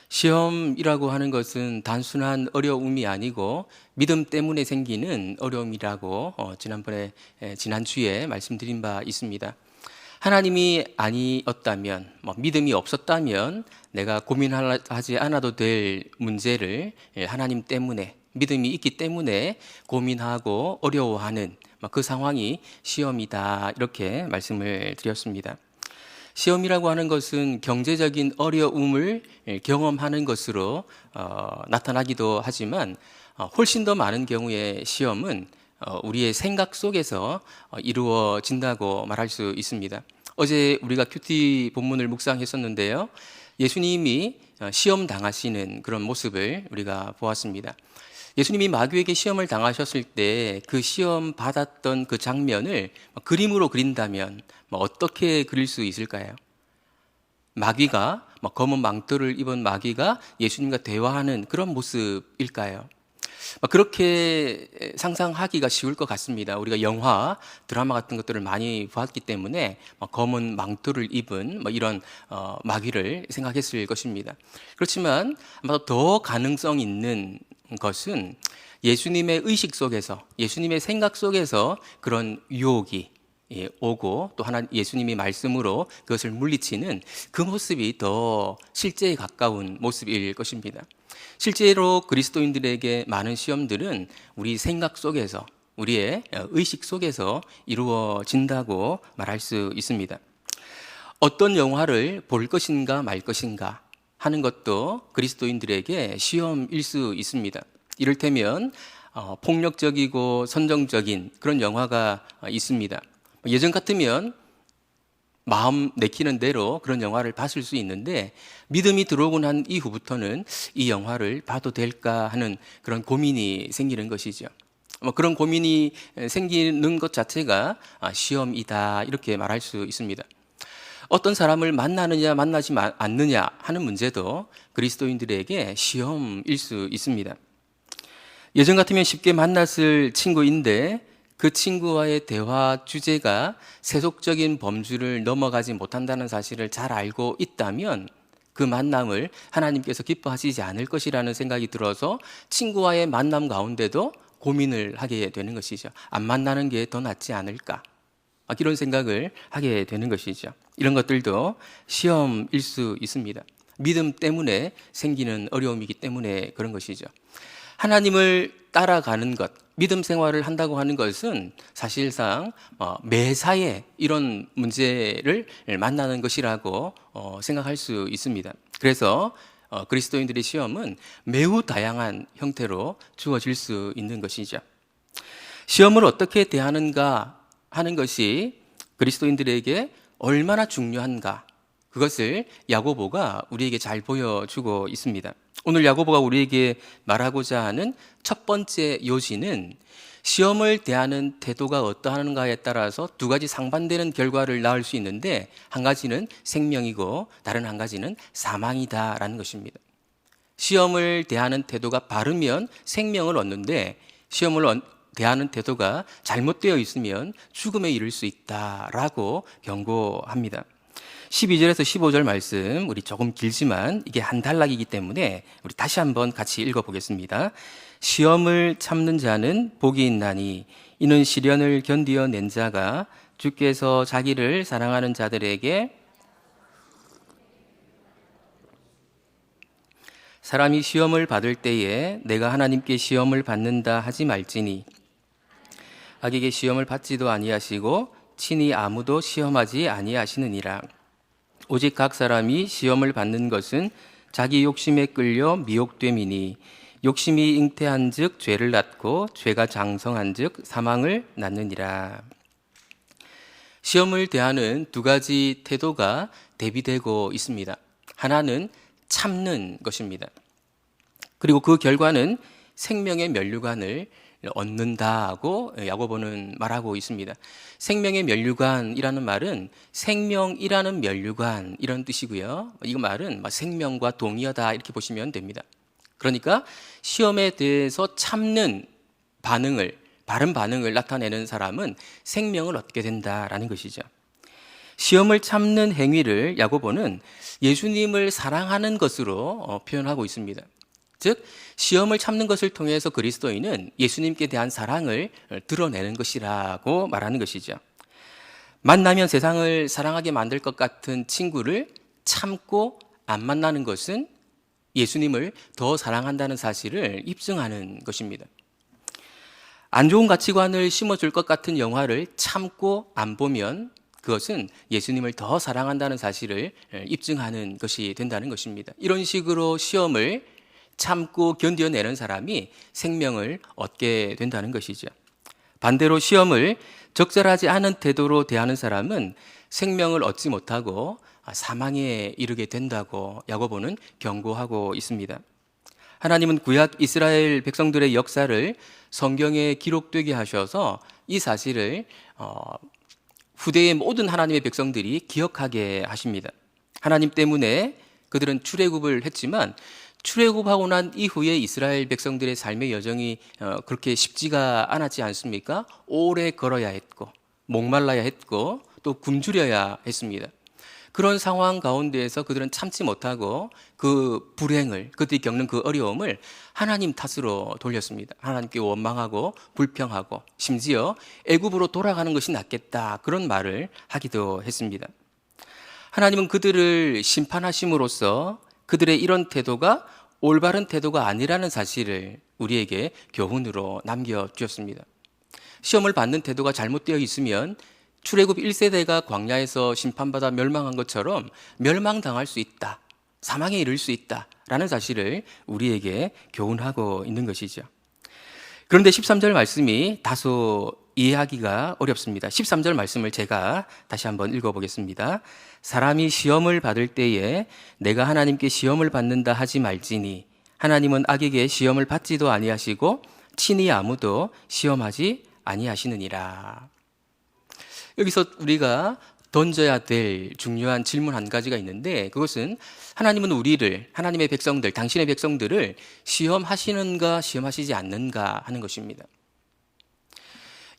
시험이라고 하는 것은 단순한 어려움이 아니고 믿음 때문에 생기는 어려움이라고 지난주에 말씀드린 바 있습니다. 하나님이 아니었다면, 믿음이 없었다면 내가 고민하지 않아도 될 문제를 하나님 때문에, 믿음이 있기 때문에 고민하고 어려워하는 그 상황이 시험이다, 이렇게 말씀을 드렸습니다. 시험이라고 하는 것은 경제적인 어려움을 경험하는 것으로 나타나기도 하지만 훨씬 더 많은 경우에 시험은 우리의 생각 속에서 이루어진다고 말할 수 있습니다. 어제 우리가 큐티 본문을 묵상했었는데요. 예수님이 시험 당하시는 그런 모습을 우리가 보았습니다. 예수님이 마귀에게 시험을 당하셨을 때 그 시험 받았던 그 장면을 그림으로 그린다면 어떻게 그릴 수 있을까요? 마귀가 검은 망토를 입은 마귀가 예수님과 대화하는 그런 모습일까요? 그렇게 상상하기가 쉬울 것 같습니다. 우리가 영화, 드라마 같은 것들을 많이 보았기 때문에 검은 망토를 입은 이런 마귀를 생각했을 것입니다. 그렇지만 아마 더 가능성 있는 것은 예수님의 의식 속에서, 예수님의 생각 속에서 그런 유혹이 오고 또 예수님이 말씀으로 그것을 물리치는 그 모습이 더 실제에 가까운 모습일 것입니다. 실제로 그리스도인들에게 많은 시험들은 우리 생각 속에서, 우리의 의식 속에서 이루어진다고 말할 수 있습니다. 어떤 영화를 볼 것인가 말 것인가 하는 것도 그리스도인들에게 시험일 수 있습니다. 이를테면 폭력적이고 선정적인 그런 영화가 있습니다. 예전 같으면 마음 내키는 대로 그런 영화를 봤을 수 있는데 믿음이 들어오고 난 이후부터는 이 영화를 봐도 될까 하는 그런 고민이 생기는 것이죠. 그런 고민이 생기는 것 자체가 시험이다, 이렇게 말할 수 있습니다. 어떤 사람을 만나느냐 만나지 않느냐 하는 문제도 그리스도인들에게 시험일 수 있습니다. 예전 같으면 쉽게 만났을 친구인데 그 친구와의 대화 주제가 세속적인 범주를 넘어가지 못한다는 사실을 잘 알고 있다면 그 만남을 하나님께서 기뻐하시지 않을 것이라는 생각이 들어서 친구와의 만남 가운데도 고민을 하게 되는 것이죠. 안 만나는 게 더 낫지 않을까? 이런 생각을 하게 되는 것이죠. 이런 것들도 시험일 수 있습니다. 믿음 때문에 생기는 어려움이기 때문에 그런 것이죠. 하나님을 따라가는 것, 믿음 생활을 한다고 하는 것은 사실상 매사에 이런 문제를 만나는 것이라고 생각할 수 있습니다. 그래서 그리스도인들의 시험은 매우 다양한 형태로 주어질 수 있는 것이죠. 시험을 어떻게 대하는가 하는 것이 그리스도인들에게 얼마나 중요한가, 그것을 야고보가 우리에게 잘 보여주고 있습니다. 오늘 야고보가 우리에게 말하고자 하는 첫 번째 요지는 시험을 대하는 태도가 어떠한가에 따라서 두 가지 상반되는 결과를 낳을 수 있는데 한 가지는 생명이고 다른 한 가지는 사망이다라는 것입니다. 시험을 대하는 태도가 바르면 생명을 얻는데 시험을 대하는 태도가 잘못되어 있으면 죽음에 이를 수 있다라고 경고합니다. 12절에서 15절 말씀, 우리 조금 길지만 이게 한 단락이기 때문에 우리 다시 한번 같이 읽어보겠습니다. 시험을 참는 자는 복이 있나니 이는 시련을 견디어낸 자가 주께서 자기를 사랑하는 자들에게 사람이 시험을 받을 때에 내가 하나님께 시험을 받는다 하지 말지니 악에게 시험을 받지도 아니하시고 친히 아무도 시험하지 아니하시느니라. 오직 각 사람이 시험을 받는 것은 자기 욕심에 끌려 미혹됨이니 욕심이 잉태한즉 죄를 낳고 죄가 장성한즉 사망을 낳느니라. 시험을 대하는 두 가지 태도가 대비되고 있습니다. 하나는 참는 것입니다. 그리고 그 결과는 생명의 면류관을 얻는다고 야고보는 말하고 있습니다. 생명의 면류관이라는 말은 생명이라는 면류관 이런 뜻이고요. 이 말은 생명과 동의어다 이렇게 보시면 됩니다. 그러니까 시험에 대해서 참는 반응을, 바른 반응을 나타내는 사람은 생명을 얻게 된다라는 것이죠. 시험을 참는 행위를 야고보는 예수님을 사랑하는 것으로 표현하고 있습니다. 즉, 시험을 참는 것을 통해서 그리스도인은 예수님께 대한 사랑을 드러내는 것이라고 말하는 것이죠. 만나면 세상을 사랑하게 만들 것 같은 친구를 참고 안 만나는 것은 예수님을 더 사랑한다는 사실을 입증하는 것입니다. 안 좋은 가치관을 심어줄 것 같은 영화를 참고 안 보면 그것은 예수님을 더 사랑한다는 사실을 입증하는 것이 된다는 것입니다. 이런 식으로 시험을 참고 견뎌내는 사람이 생명을 얻게 된다는 것이죠. 반대로 시험을 적절하지 않은 태도로 대하는 사람은 생명을 얻지 못하고 사망에 이르게 된다고 야고보는 경고하고 있습니다. 하나님은 구약 이스라엘 백성들의 역사를 성경에 기록되게 하셔서 이 사실을 후대의 모든 하나님의 백성들이 기억하게 하십니다. 하나님 때문에 그들은 출애굽을 했지만 출애굽하고 난 이후에 이스라엘 백성들의 삶의 여정이 그렇게 쉽지가 않았지 않습니까? 오래 걸어야 했고 목말라야 했고 또 굶주려야 했습니다. 그런 상황 가운데에서 그들은 참지 못하고 그 불행을, 그들이 겪는 그 어려움을 하나님 탓으로 돌렸습니다. 하나님께 원망하고 불평하고 심지어 애굽으로 돌아가는 것이 낫겠다, 그런 말을 하기도 했습니다. 하나님은 그들을 심판하심으로써 그들의 이런 태도가 올바른 태도가 아니라는 사실을 우리에게 교훈으로 남겨주었습니다. 시험을 받는 태도가 잘못되어 있으면 출애굽 1세대가 광야에서 심판받아 멸망한 것처럼 멸망당할 수 있다, 사망에 이를 수 있다라는 사실을 우리에게 교훈하고 있는 것이죠. 그런데 13절 말씀이 다소 이해하기가 어렵습니다. 13절 말씀을 제가 다시 한번 읽어보겠습니다. 사람이 시험을 받을 때에 내가 하나님께 시험을 받는다 하지 말지니 하나님은 악에게 시험을 받지도 아니하시고 친히 아무도 시험하지 아니하시느니라. 여기서 우리가 던져야 될 중요한 질문 한 가지가 있는데, 그것은 하나님은 우리를, 하나님의 백성들, 당신의 백성들을 시험하시는가 시험하시지 않는가 하는 것입니다.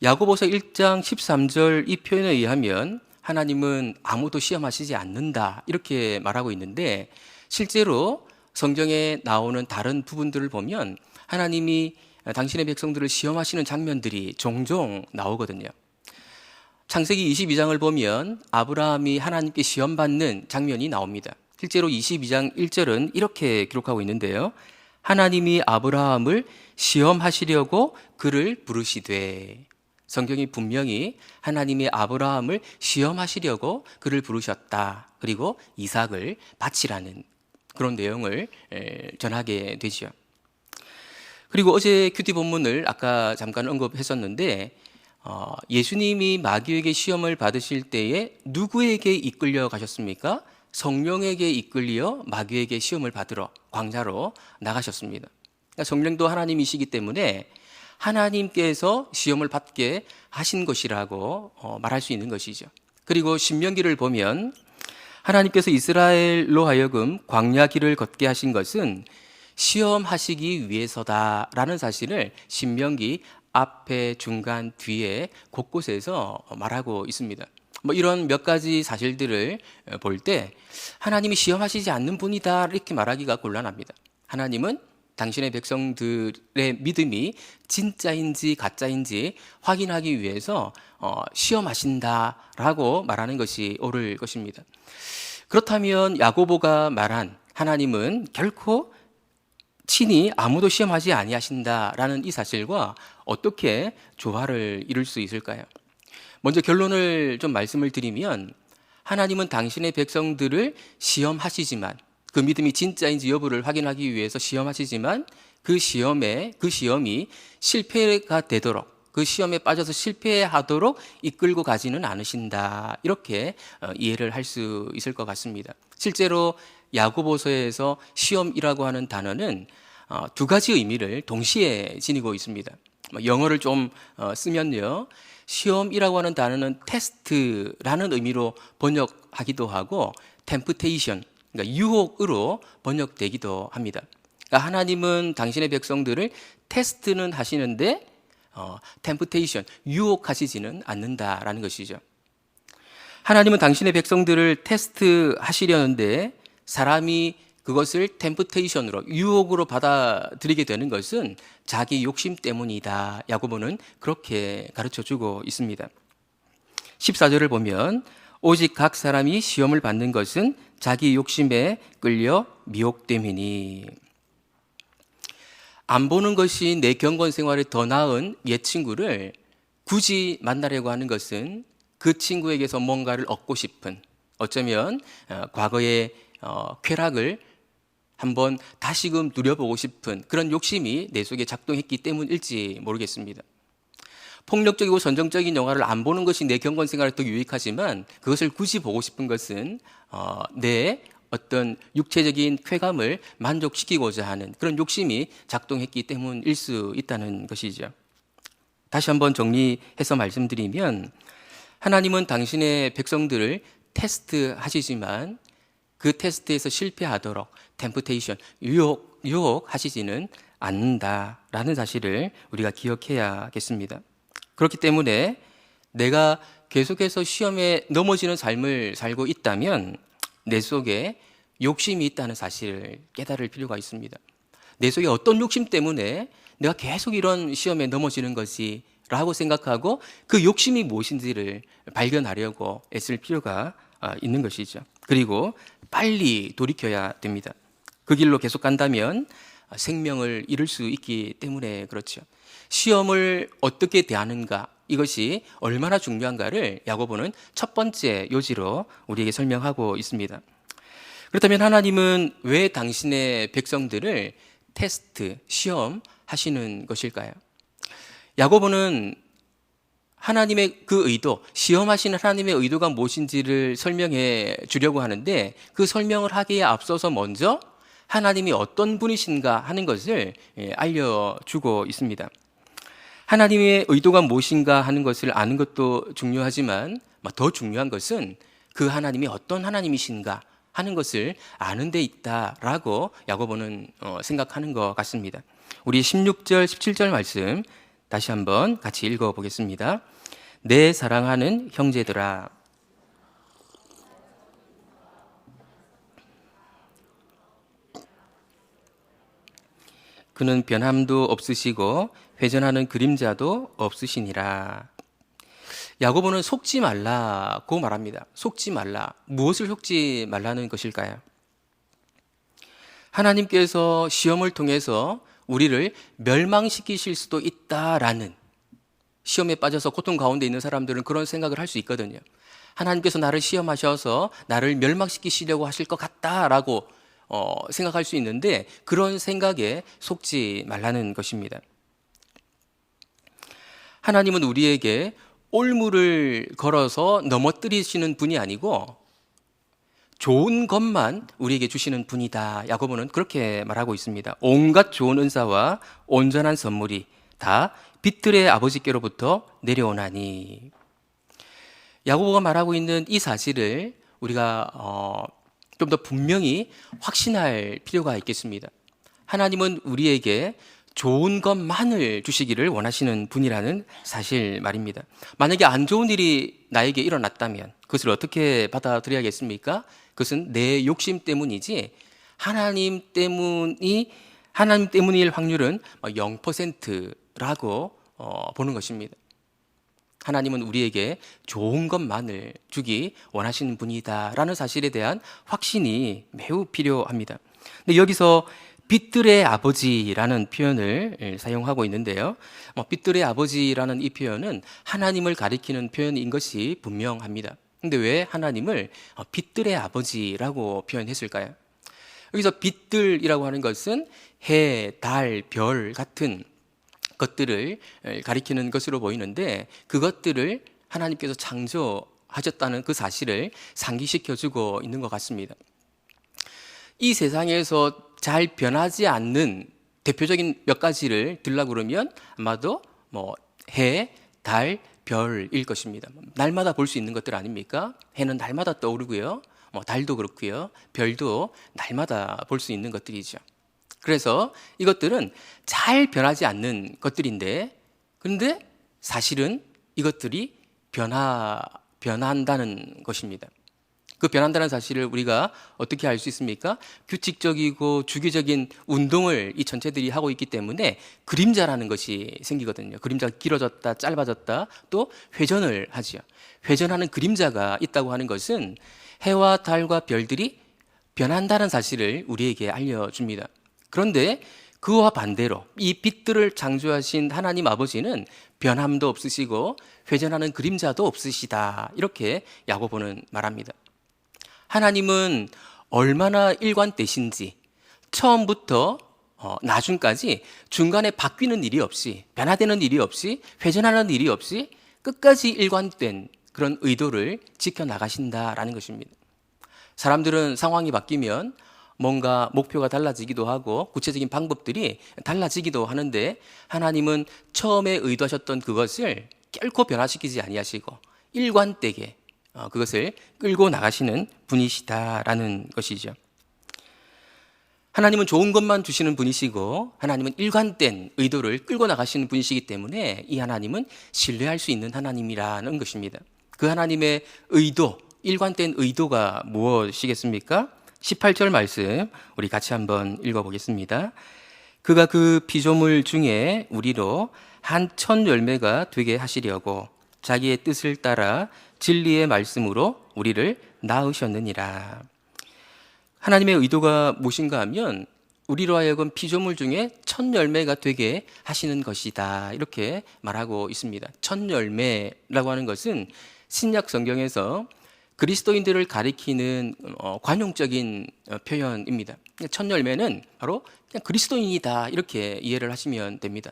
야고보서 1장 13절 이 표현에 의하면 하나님은 아무도 시험하시지 않는다, 이렇게 말하고 있는데, 실제로 성경에 나오는 다른 부분들을 보면 하나님이 당신의 백성들을 시험하시는 장면들이 종종 나오거든요. 창세기 22장을 보면 아브라함이 하나님께 시험받는 장면이 나옵니다. 실제로 22장 1절은 이렇게 기록하고 있는데요. 하나님이 아브라함을 시험하시려고 그를 부르시되, 성경이 분명히 하나님이 아브라함을 시험하시려고 그를 부르셨다, 그리고 이삭을 바치라는 그런 내용을 전하게 되죠. 그리고 어제 큐티 본문을 아까 잠깐 언급했었는데, 예수님이 마귀에게 시험을 받으실 때에 누구에게 이끌려 가셨습니까? 성령에게 이끌려 마귀에게 시험을 받으러 광야로 나가셨습니다. 그러니까 성령도 하나님이시기 때문에 하나님께서 시험을 받게 하신 것이라고 말할 수 있는 것이죠. 그리고 신명기를 보면 하나님께서 이스라엘로 하여금 광야 길을 걷게 하신 것은 시험하시기 위해서다라는 사실을 신명기 앞에, 중간, 뒤에 곳곳에서 말하고 있습니다. 이런 몇 가지 사실들을 볼 때 하나님이 시험하시지 않는 분이다, 이렇게 말하기가 곤란합니다. 하나님은 당신의 백성들의 믿음이 진짜인지 가짜인지 확인하기 위해서 시험하신다라고 말하는 것이 옳을 것입니다. 그렇다면 야고보가 말한 하나님은 결코 친히 아무도 시험하지 아니하신다라는 이 사실과 어떻게 조화를 이룰 수 있을까요? 먼저 결론을 좀 말씀을 드리면, 하나님은 당신의 백성들을 시험하시지만, 그 믿음이 진짜인지 여부를 확인하기 위해서 시험하시지만, 그 시험이 실패가 되도록, 그 시험에 빠져서 실패하도록 이끌고 가지는 않으신다, 이렇게 이해를 할 수 있을 것 같습니다. 실제로 야고보서에서 시험이라고 하는 단어는 두 가지 의미를 동시에 지니고 있습니다. 영어를 좀 쓰면요, 시험이라고 하는 단어는 테스트라는 의미로 번역하기도 하고 temptation, 그러니까 유혹으로 번역되기도 합니다. 그러니까 하나님은 당신의 백성들을 테스트는 하시는데 temptation, 유혹하시지는 않는다라는 것이죠. 하나님은 당신의 백성들을 테스트하시려는데 사람이 그것을 템프테이션으로, 유혹으로 받아들이게 되는 것은 자기 욕심 때문이다. 야고보는 그렇게 가르쳐주고 있습니다. 14절을 보면 오직 각 사람이 시험을 받는 것은 자기 욕심에 끌려 미혹됨이니. 안 보는 것이 내 경건 생활에 더 나은 옛 친구를 굳이 만나려고 하는 것은 그 친구에게서 뭔가를 얻고 싶은, 어쩌면 과거의 쾌락을 한번 다시금 누려보고 싶은 그런 욕심이 내 속에 작동했기 때문일지 모르겠습니다. 폭력적이고 선정적인 영화를 안 보는 것이 내 경건 생활에 더 유익하지만 그것을 굳이 보고 싶은 것은 내 어떤 육체적인 쾌감을 만족시키고자 하는 그런 욕심이 작동했기 때문일 수 있다는 것이죠. 다시 한번 정리해서 말씀드리면 하나님은 당신의 백성들을 테스트하시지만 그 테스트에서 실패하도록 템프테이션, 유혹하시지는 않는다라는 사실을 우리가 기억해야겠습니다. 그렇기 때문에 내가 계속해서 시험에 넘어지는 삶을 살고 있다면 내 속에 욕심이 있다는 사실을 깨달을 필요가 있습니다. 내 속에 어떤 욕심 때문에 내가 계속 이런 시험에 넘어지는 것이 라고 생각하고 그 욕심이 무엇인지를 발견하려고 애쓸 필요가 있는 것이죠. 그리고 빨리 돌이켜야 됩니다. 그 길로 계속 간다면 생명을 잃을 수 있기 때문에 그렇죠. 시험을 어떻게 대하는가, 이것이 얼마나 중요한가를 야고보는 첫 번째 요지로 우리에게 설명하고 있습니다. 그렇다면 하나님은 왜 당신의 백성들을 테스트, 시험하시는 것일까요? 야고보는 하나님의 그 의도, 시험하시는 하나님의 의도가 무엇인지를 설명해 주려고 하는데 그 설명을 하기에 앞서서 먼저 하나님이 어떤 분이신가 하는 것을 알려주고 있습니다. 하나님의 의도가 무엇인가 하는 것을 아는 것도 중요하지만 더 중요한 것은 그 하나님이 어떤 하나님이신가 하는 것을 아는 데 있다라고 야고보는 생각하는 것 같습니다. 우리 16절, 17절 말씀 다시 한번 같이 읽어보겠습니다. 내 사랑하는 형제들아, 그는 변함도 없으시고 회전하는 그림자도 없으시니라. 야고보는 속지 말라고 말합니다. 속지 말라. 무엇을 속지 말라는 것일까요? 하나님께서 시험을 통해서 우리를 멸망시키실 수도 있다라는, 시험에 빠져서 고통 가운데 있는 사람들은 그런 생각을 할 수 있거든요. 하나님께서 나를 시험하셔서 나를 멸망시키시려고 하실 것 같다라고 생각할 수 있는데 그런 생각에 속지 말라는 것입니다. 하나님은 우리에게 올무를 걸어서 넘어뜨리시는 분이 아니고 좋은 것만 우리에게 주시는 분이다. 야고보는 그렇게 말하고 있습니다. 온갖 좋은 은사와 온전한 선물이 다 빛들의 아버지께로부터 내려오나니. 야고보가 말하고 있는 이 사실을 우리가 좀 더 분명히 확신할 필요가 있겠습니다. 하나님은 우리에게 좋은 것만을 주시기를 원하시는 분이라는 사실 말입니다. 만약에 안 좋은 일이 나에게 일어났다면 그것을 어떻게 받아들여야겠습니까? 그것은 내 욕심 때문이지 하나님 때문일 확률은 0%라고 보는 것입니다. 하나님은 우리에게 좋은 것만을 주기 원하시는 분이다라는 사실에 대한 확신이 매우 필요합니다. 근데 여기서 빛들의 아버지라는 표현을 사용하고 있는데요. 빛들의 아버지라는 이 표현은 하나님을 가리키는 표현인 것이 분명합니다. 근데 왜 하나님을 빛들의 아버지라고 표현했을까요? 여기서 빛들이라고 하는 것은 해, 달, 별 같은 것들을 가리키는 것으로 보이는데 그것들을 하나님께서 창조하셨다는 그 사실을 상기시켜주고 있는 것 같습니다. 이 세상에서 잘 변하지 않는 대표적인 몇 가지를 들라고 그러면 아마도 해, 달, 별일 것입니다. 날마다 볼 수 있는 것들 아닙니까? 해는 날마다 떠오르고요. 달도 그렇고요. 별도 날마다 볼 수 있는 것들이죠. 그래서 이것들은 잘 변하지 않는 것들인데 그런데 사실은 이것들이 변한다는 것입니다. 그 변한다는 사실을 우리가 어떻게 알 수 있습니까? 규칙적이고 주기적인 운동을 이 전체들이 하고 있기 때문에 그림자라는 것이 생기거든요. 그림자가 길어졌다, 짧아졌다, 또 회전을 하지요. 회전하는 그림자가 있다고 하는 것은 해와 달과 별들이 변한다는 사실을 우리에게 알려줍니다. 그런데 그와 반대로 이 빛들을 창조하신 하나님 아버지는 변함도 없으시고 회전하는 그림자도 없으시다. 이렇게 야고보는 말합니다. 하나님은 얼마나 일관되신지 처음부터 나중까지 중간에 바뀌는 일이 없이, 변화되는 일이 없이, 회전하는 일이 없이 끝까지 일관된 그런 의도를 지켜나가신다라는 것입니다. 사람들은 상황이 바뀌면 뭔가 목표가 달라지기도 하고 구체적인 방법들이 달라지기도 하는데, 하나님은 처음에 의도하셨던 그것을 결코 변화시키지 아니하시고 일관되게 그것을 끌고 나가시는 분이시다라는 것이죠. 하나님은 좋은 것만 주시는 분이시고 하나님은 일관된 의도를 끌고 나가시는 분이시기 때문에 이 하나님은 신뢰할 수 있는 하나님이라는 것입니다. 그 하나님의 의도, 일관된 의도가 무엇이겠습니까? 18절 말씀 우리 같이 한번 읽어보겠습니다. 그가 그 피조물 중에 우리로 한 천 열매가 되게 하시려고 자기의 뜻을 따라 진리의 말씀으로 우리를 낳으셨느니라. 하나님의 의도가 무엇인가 하면 우리로 하여금 피조물 중에 첫 열매가 되게 하시는 것이다, 이렇게 말하고 있습니다. 첫 열매라고 하는 것은 신약 성경에서 그리스도인들을 가리키는 관용적인 표현입니다. 첫 열매는 바로 그냥 그리스도인이다, 이렇게 이해를 하시면 됩니다.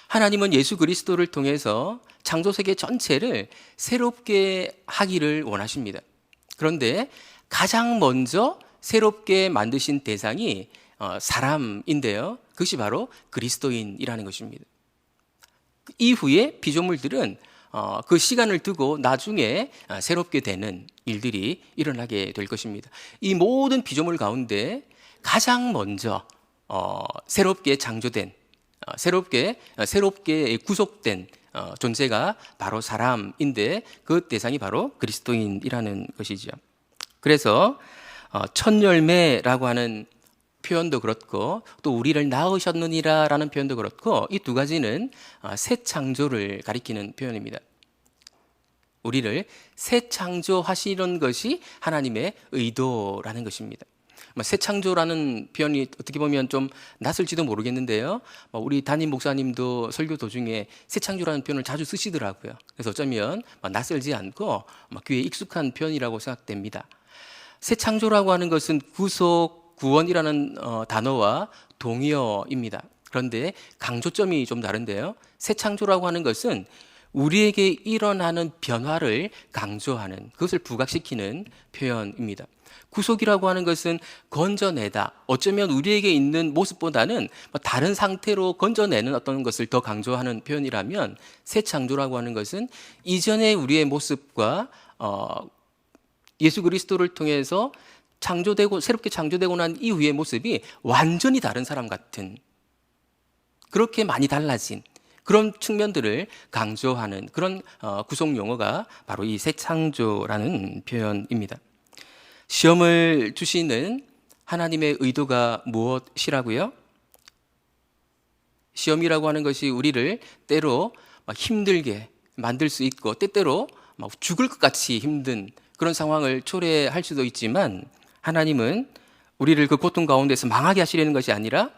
하나님은 예수 그리스도를 통해서 창조세계 전체를 새롭게 하기를 원하십니다. 그런데 가장 먼저 새롭게 만드신 대상이 사람인데요. 그것이 바로 그리스도인이라는 것입니다. 이후에 피조물들은 그 시간을 두고 나중에 새롭게 되는 일들이 일어나게 될 것입니다. 이 모든 피조물 가운데 가장 먼저 새롭게 창조된, 새롭게 구속된 존재가 바로 사람인데, 그 대상이 바로 그리스도인이라는 것이죠. 그래서 첫 열매라고 하는 표현도 그렇고 또 우리를 낳으셨느니라라는 표현도 그렇고, 이 두 가지는 새 창조를 가리키는 표현입니다. 우리를 새 창조하시는 것이 하나님의 의도라는 것입니다. 새 창조라는 표현이 어떻게 보면 좀 낯설지도 모르겠는데요. 우리 담임 목사님도 설교 도중에 새 창조라는 표현을 자주 쓰시더라고요. 그래서 어쩌면 낯설지 않고 귀에 익숙한 표현이라고 생각됩니다. 새 창조라고 하는 것은 구속, 구원이라는 단어와 동의어입니다. 그런데 강조점이 좀 다른데요. 새 창조라고 하는 것은 우리에게 일어나는 변화를 강조하는, 그것을 부각시키는 표현입니다. 구속이라고 하는 것은 건져내다, 어쩌면 우리에게 있는 모습보다는 다른 상태로 건져내는 어떤 것을 더 강조하는 표현이라면, 새 창조라고 하는 것은 이전의 우리의 모습과 예수 그리스도를 통해서 새롭게 창조되고 난 이후의 모습이 완전히 다른 사람 같은, 그렇게 많이 달라진 그런 측면들을 강조하는 그런 구속 용어가 바로 이 새 창조라는 표현입니다. 시험을 주시는 하나님의 의도가 무엇이라고요? 시험이라고 하는 것이 우리를 때로 힘들게 만들 수 있고, 때때로 죽을 것 같이 힘든 그런 상황을 초래할 수도 있지만, 하나님은 우리를 그 고통 가운데서 망하게 하시려는 것이 아니라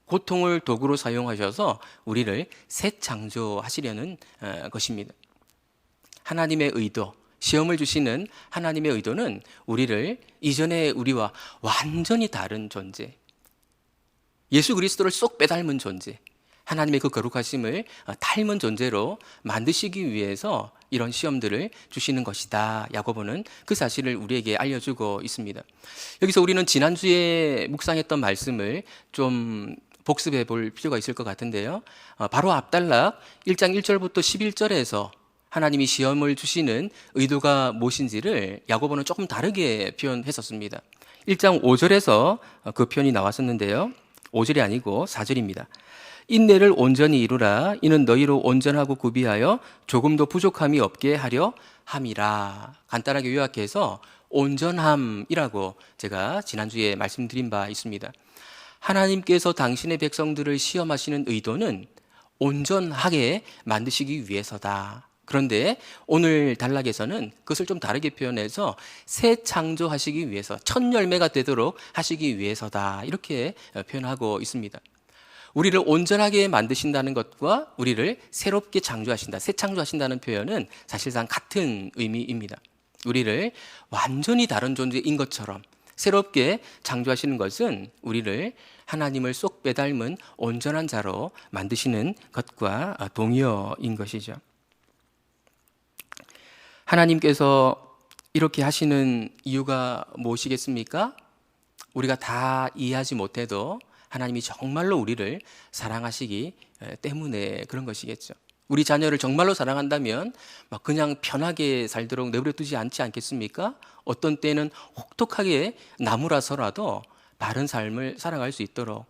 고통을 도구로 사용하셔서 우리를 새 창조하시려는 것입니다. 하나님의 의도, 시험을 주시는 하나님의 의도는 우리를 이전의 우리와 완전히 다른 존재, 예수 그리스도를 쏙 빼닮은 존재, 하나님의 그 거룩하심을 닮은 존재로 만드시기 위해서 이런 시험들을 주시는 것이다. 야고보는 그 사실을 우리에게 알려주고 있습니다. 여기서 우리는 지난주에 묵상했던 말씀을 좀 복습해 볼 필요가 있을 것 같은데요. 바로 앞단락 1장 1절부터 11절에서 하나님이 시험을 주시는 의도가 무엇인지를 야고보는 조금 다르게 표현했었습니다. 1장 5절에서 그 표현이 나왔었는데요. 5절이 아니고 4절입니다. 인내를 온전히 이루라. 이는 너희로 온전하고 구비하여 조금도 부족함이 없게 하려 함이라. 간단하게 요약해서 온전함이라고 제가 지난주에 말씀드린 바 있습니다. 하나님께서 당신의 백성들을 시험하시는 의도는 온전하게 만드시기 위해서다. 그런데 오늘 단락에서는 그것을 좀 다르게 표현해서 새 창조하시기 위해서, 첫 열매가 되도록 하시기 위해서다. 이렇게 표현하고 있습니다. 우리를 온전하게 만드신다는 것과 우리를 새롭게 창조하신다, 새 창조하신다는 표현은 사실상 같은 의미입니다. 우리를 완전히 다른 존재인 것처럼 새롭게 창조하시는 것은 우리를 하나님을 쏙 빼닮은 온전한 자로 만드시는 것과 동의어인 것이죠. 하나님께서 이렇게 하시는 이유가 무엇이겠습니까? 우리가 다 이해하지 못해도 하나님이 정말로 우리를 사랑하시기 때문에 그런 것이겠죠. 우리 자녀를 정말로 사랑한다면 그냥 편하게 살도록 내버려 두지 않지 않겠습니까? 어떤 때는 혹독하게 나무라서라도 바른 삶을 살아갈 수 있도록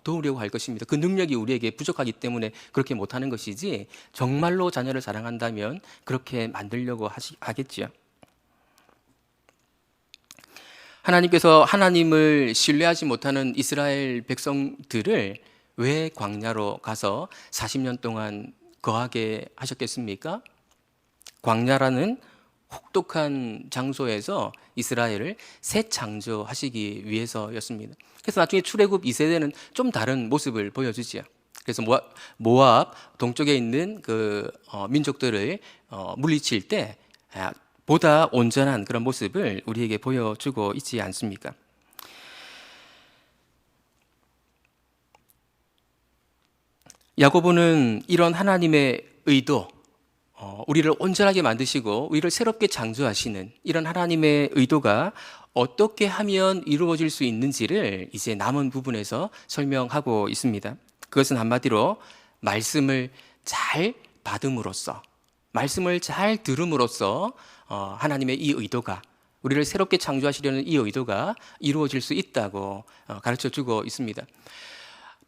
도우려고 할 것입니다. 그 능력이 우리에게 부족하기 때문에 그렇게 못하는 것이지, 정말로 자녀를 사랑한다면 그렇게 만들려고 하겠지요. 하나님께서 하나님을 신뢰하지 못하는 이스라엘 백성들을 왜 광야로 가서 40년 동안 거하게 하셨겠습니까? 광야라는 혹독한 장소에서 이스라엘을 새 창조하시기 위해서였습니다. 그래서 나중에 출애굽 2세대는 좀 다른 모습을 보여주지요. 그래서 모압 동쪽에 있는 그 민족들을 물리칠 때 보다 온전한 그런 모습을 우리에게 보여주고 있지 않습니까? 야고보는 이런 하나님의 의도, 우리를 온전하게 만드시고 우리를 새롭게 창조하시는 이런 하나님의 의도가 어떻게 하면 이루어질 수 있는지를 이제 남은 부분에서 설명하고 있습니다. 그것은 한마디로 말씀을 잘 받음으로써, 말씀을 잘 들음으로써 하나님의 이 의도가, 우리를 새롭게 창조하시려는 이 의도가 이루어질 수 있다고 가르쳐주고 있습니다.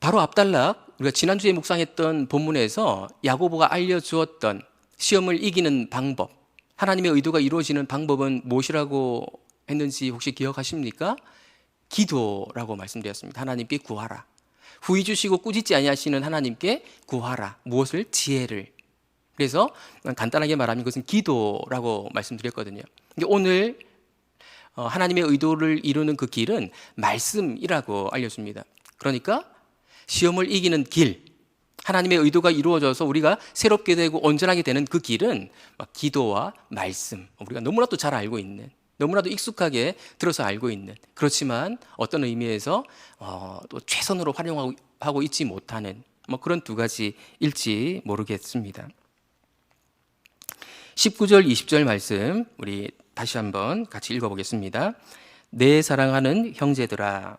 바로 앞단락, 우리가 지난주에 묵상했던 본문에서 야고보가 알려주었던 시험을 이기는 방법, 하나님의 의도가 이루어지는 방법은 무엇이라고 했는지 혹시 기억하십니까? 기도라고 말씀드렸습니다. 하나님께 구하라. 후히 주시고 꾸짖지 아니하시는 하나님께 구하라. 무엇을? 지혜를. 그래서 간단하게 말하면 그것은 기도라고 말씀드렸거든요. 오늘 하나님의 의도를 이루는 그 길은 말씀이라고 알려줍니다. 그러니까 시험을 이기는 길, 하나님의 의도가 이루어져서 우리가 새롭게 되고 온전하게 되는 그 길은 기도와 말씀, 우리가 너무나도 잘 알고 있는, 너무나도 익숙하게 들어서 알고 있는, 그렇지만 어떤 의미에서 또 최선으로 활용하고 있지 못하는 그런 두 가지일지 모르겠습니다. 19절, 20절 말씀 우리 다시 한번 같이 읽어보겠습니다. 내 사랑하는 형제들아,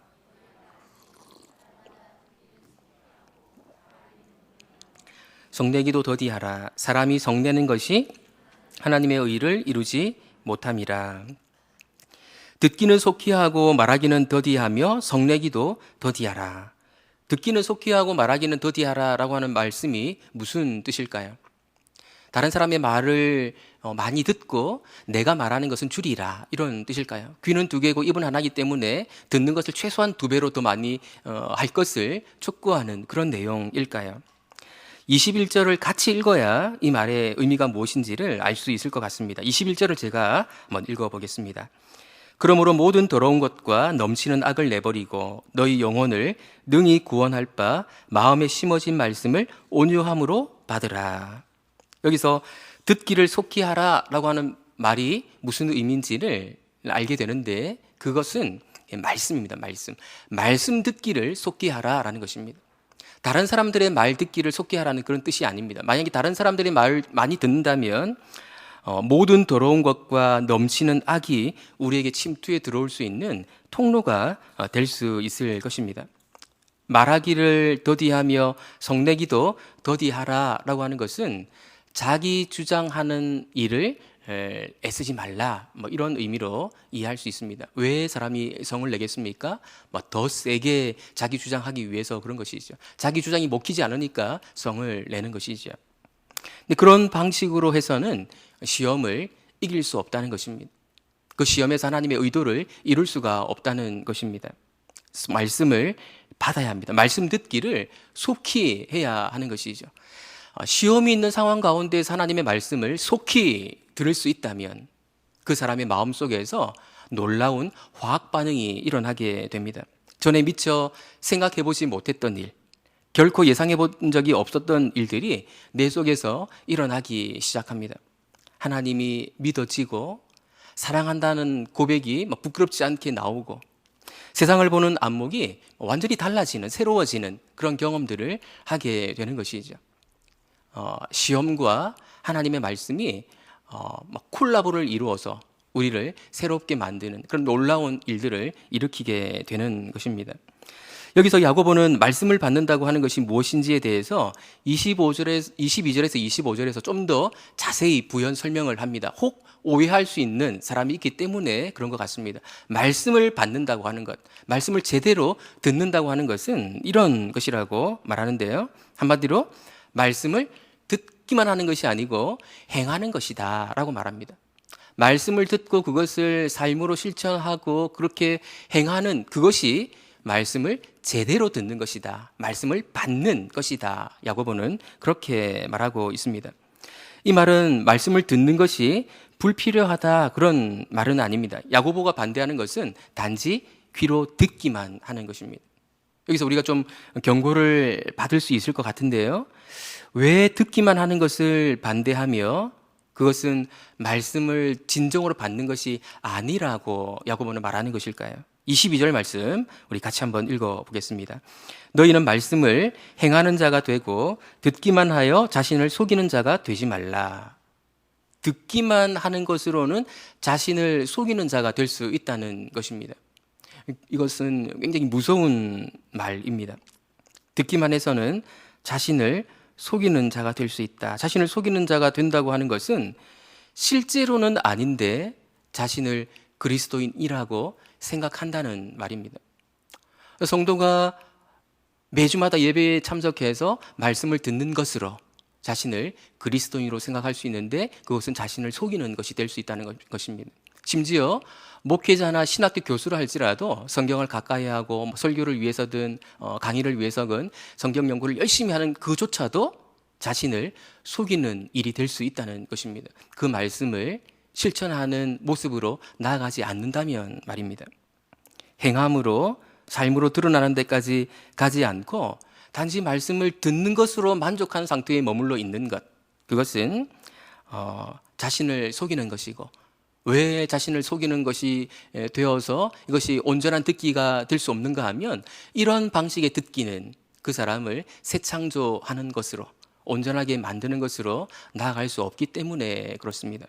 성내기도 더디하라. 사람이 성내는 것이 하나님의 의를 이루지 못함이라. 듣기는 속히 하고 말하기는 더디하며 성내기도 더디하라. 듣기는 속히 하고 말하기는 더디하라 라고 하는 말씀이 무슨 뜻일까요? 다른 사람의 말을 많이 듣고 내가 말하는 것은 줄이라, 이런 뜻일까요? 귀는 두 개고 입은 하나이기 때문에 듣는 것을 최소한 2배로 더 많이 할 것을 촉구하는 그런 내용일까요? 21절을 같이 읽어야 이 말의 의미가 무엇인지를 알 수 있을 것 같습니다. 21절을 제가 한번 읽어보겠습니다. 그러므로 모든 더러운 것과 넘치는 악을 내버리고 너희 영혼을 능히 구원할 바 마음에 심어진 말씀을 온유함으로 받으라. 여기서 듣기를 속히 하라 라고 하는 말이 무슨 의미인지를 알게 되는데, 그것은 말씀입니다. 말씀 듣기를 속히 하라 라는 것입니다. 다른 사람들의 말 듣기를 속히 하라는 그런 뜻이 아닙니다. 만약에 다른 사람들의 말을 많이 듣는다면 모든 더러운 것과 넘치는 악이 우리에게 침투해 들어올 수 있는 통로가 될 수 있을 것입니다. 말하기를 더디하며 성내기도 더디하라 라고 하는 것은 자기 주장하는 일을 애쓰지 말라, 뭐 이런 의미로 이해할 수 있습니다. 왜 사람이 성을 내겠습니까? 뭐 더 세게 자기 주장하기 위해서 그런 것이죠. 자기 주장이 먹히지 않으니까 성을 내는 것이죠. 근데 그런 방식으로 해서는 시험을 이길 수 없다는 것입니다. 그 시험에서 하나님의 의도를 이룰 수가 없다는 것입니다. 말씀을 받아야 합니다. 말씀 듣기를 속히 해야 하는 것이죠. 시험이 있는 상황 가운데서 하나님의 말씀을 속히 들을 수 있다면 그 사람의 마음속에서 놀라운 화학 반응이 일어나게 됩니다. 전에 미처 생각해 보지 못했던 일, 결코 예상해 본 적이 없었던 일들이 내 속에서 일어나기 시작합니다. 하나님이 믿어지고 사랑한다는 고백이 부끄럽지 않게 나오고 세상을 보는 안목이 완전히 달라지는, 새로워지는 그런 경험들을 하게 되는 것이죠. 시험과 하나님의 말씀이 콜라보를 이루어서 우리를 새롭게 만드는 그런 놀라운 일들을 일으키게 되는 것입니다. 여기서 야고보는 말씀을 받는다고 하는 것이 무엇인지에 대해서 22절에서 25절에서 좀 더 자세히 부연 설명을 합니다. 혹 오해할 수 있는 사람이 있기 때문에 그런 것 같습니다. 말씀을 받는다고 하는 것, 말씀을 제대로 듣는다고 하는 것은 이런 것이라고 말하는데요. 한마디로 말씀을 듣기만 하는 것이 아니고 행하는 것이다 라고 말합니다. 말씀을 듣고 그것을 삶으로 실천하고 그렇게 행하는 그것이 말씀을 제대로 듣는 것이다. 말씀을 받는 것이다. 야고보는 그렇게 말하고 있습니다. 이 말은 말씀을 듣는 것이 불필요하다 그런 말은 아닙니다. 야고보가 반대하는 것은 단지 귀로 듣기만 하는 것입니다. 여기서 우리가 좀 경고를 받을 수 있을 것 같은데요. 왜 듣기만 하는 것을 반대하며 그것은 말씀을 진정으로 받는 것이 아니라고 야고보는 말하는 것일까요? 22절 말씀 우리 같이 한번 읽어보겠습니다. 너희는 말씀을 행하는 자가 되고 듣기만 하여 자신을 속이는 자가 되지 말라. 듣기만 하는 것으로는 자신을 속이는 자가 될 수 있다는 것입니다. 이것은 굉장히 무서운 말입니다. 듣기만 해서는 자신을 속이는 자가 될 수 있다. 자신을 속이는 자가 된다고 하는 것은 실제로는 아닌데 자신을 그리스도인이라고 생각한다는 말입니다. 성도가 매주마다 예배에 참석해서 말씀을 듣는 것으로 자신을 그리스도인으로 생각할 수 있는데 그것은 자신을 속이는 것이 될 수 있다는 것입니다. 심지어 목회자나 신학교 교수를 할지라도 성경을 가까이 하고 설교를 위해서든 강의를 위해서든 성경 연구를 열심히 하는 그조차도 자신을 속이는 일이 될 수 있다는 것입니다. 그 말씀을 실천하는 모습으로 나아가지 않는다면 말입니다. 행함으로 삶으로 드러나는 데까지 가지 않고 단지 말씀을 듣는 것으로 만족하는 상태에 머물러 있는 것, 그것은 자신을 속이는 것이고, 왜 자신을 속이는 것이 되어서 이것이 온전한 듣기가 될 수 없는가 하면 이런 방식의 듣기는 그 사람을 새 창조하는 것으로, 온전하게 만드는 것으로 나아갈 수 없기 때문에 그렇습니다.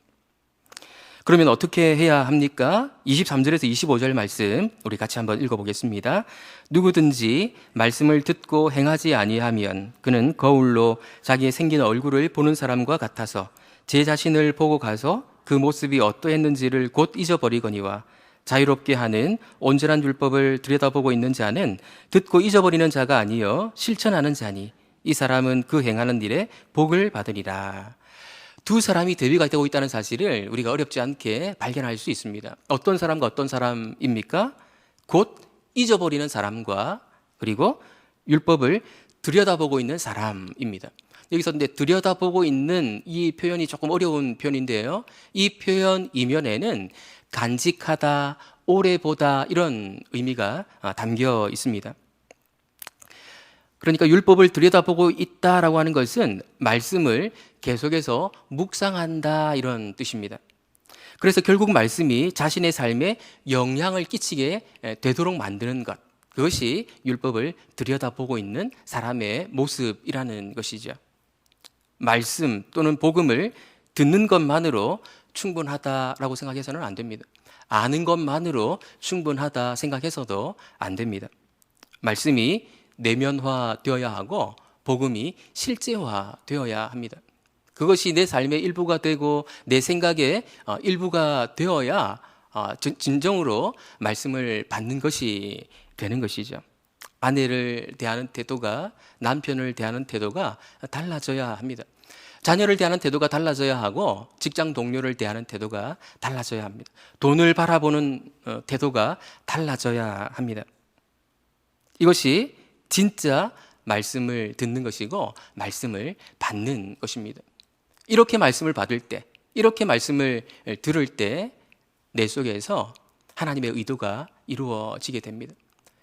그러면 어떻게 해야 합니까? 23절에서 25절 말씀 우리 같이 한번 읽어보겠습니다. 누구든지 말씀을 듣고 행하지 아니하면 그는 거울로 자기의 생긴 얼굴을 보는 사람과 같아서 제 자신을 보고 가서 그 모습이 어떠했는지를 곧 잊어버리거니와 자유롭게 하는 온전한 율법을 들여다보고 있는 자는 듣고 잊어버리는 자가 아니요 실천하는 자니 이 사람은 그 행하는 일에 복을 받으리라. 두 사람이 대비가 되고 있다는 사실을 우리가 어렵지 않게 발견할 수 있습니다. 어떤 사람과 어떤 사람입니까? 곧 잊어버리는 사람과 그리고 율법을 들여다보고 있는 사람입니다. 여기서 근데 들여다보고 있는 이 표현이 조금 어려운 표현인데요. 이 표현 이면에는 간직하다, 오래 보다 이런 의미가 담겨 있습니다. 그러니까 율법을 들여다보고 있다라고 하는 것은 말씀을 계속해서 묵상한다 이런 뜻입니다. 그래서 결국 말씀이 자신의 삶에 영향을 끼치게 되도록 만드는 것, 그것이 율법을 들여다보고 있는 사람의 모습이라는 것이죠. 말씀 또는 복음을 듣는 것만으로 충분하다라고 생각해서는 안 됩니다. 아는 것만으로 충분하다 생각해서도 안 됩니다. 말씀이 내면화 되어야 하고 복음이 실제화 되어야 합니다. 그것이 내 삶의 일부가 되고 내 생각의 일부가 되어야 진정으로 말씀을 받는 것이 되는 것이죠. 아내를 대하는 태도가, 남편을 대하는 태도가 달라져야 합니다. 자녀를 대하는 태도가 달라져야 하고 직장 동료를 대하는 태도가 달라져야 합니다. 돈을 바라보는 태도가 달라져야 합니다. 이것이 진짜 말씀을 듣는 것이고 말씀을 받는 것입니다. 이렇게 말씀을 받을 때, 이렇게 말씀을 들을 때 내 속에서 하나님의 의도가 이루어지게 됩니다.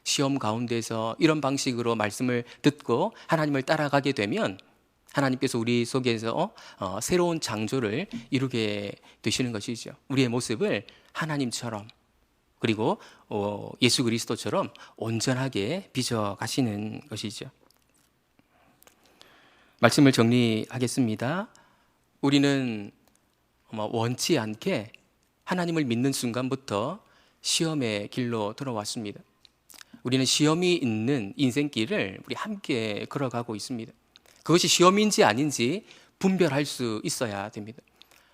시험 가운데서 이런 방식으로 말씀을 듣고 하나님을 따라가게 되면 하나님께서 우리 속에서 새로운 창조를 이루게 되시는 것이죠. 우리의 모습을 하나님처럼, 그리고 예수 그리스도처럼 온전하게 빚어 가시는 것이죠. 말씀을 정리하겠습니다. 우리는 원치 않게 하나님을 믿는 순간부터 시험의 길로 들어왔습니다. 우리는 시험이 있는 인생길을 우리 함께 걸어가고 있습니다. 그것이 시험인지 아닌지 분별할 수 있어야 됩니다.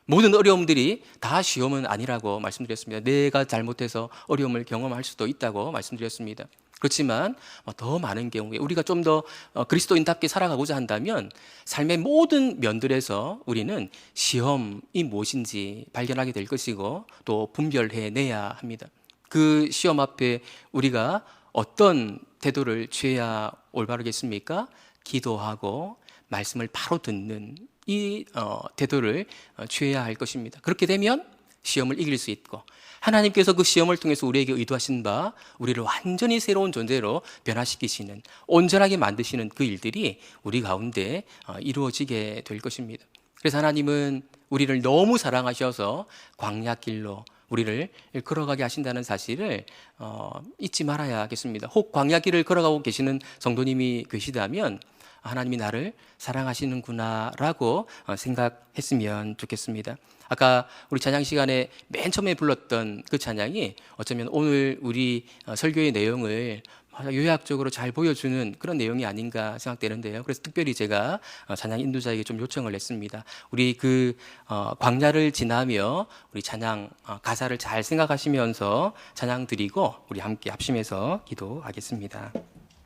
모든 어려움들이 다 시험은 아니라고 말씀드렸습니다. 내가 잘못해서 어려움을 경험할 수도 있다고 말씀드렸습니다. 그렇지만 더 많은 경우에 우리가 좀 더 그리스도인답게 살아가고자 한다면 삶의 모든 면들에서 우리는 시험이 무엇인지 발견하게 될 것이고 또 분별해내야 합니다. 그 시험 앞에 우리가 어떤 태도를 취해야 올바르겠습니까? 기도하고 말씀을 바로 듣는 이 태도를 취해야 할 것입니다. 그렇게 되면 시험을 이길 수 있고 하나님께서 그 시험을 통해서 우리에게 의도하신 바 우리를 완전히 새로운 존재로 변화시키시는, 온전하게 만드시는 그 일들이 우리 가운데 이루어지게 될 것입니다. 그래서 하나님은 우리를 너무 사랑하셔서 광야길로 우리를 걸어가게 하신다는 사실을 잊지 말아야겠습니다. 혹 광야길을 걸어가고 계시는 성도님이 계시다면 하나님이 나를 사랑하시는구나 라고 생각했으면 좋겠습니다. 아까 우리 찬양 시간에 맨 처음에 불렀던 그 찬양이 어쩌면 오늘 우리 설교의 내용을 요약적으로 잘 보여주는 그런 내용이 아닌가 생각되는데요. 그래서 특별히 제가 찬양 인도자에게 좀 요청을 했습니다. 우리 그 광야를 지나며 우리 찬양 가사를 잘 생각하시면서 찬양 드리고 우리 함께 합심해서 기도하겠습니다.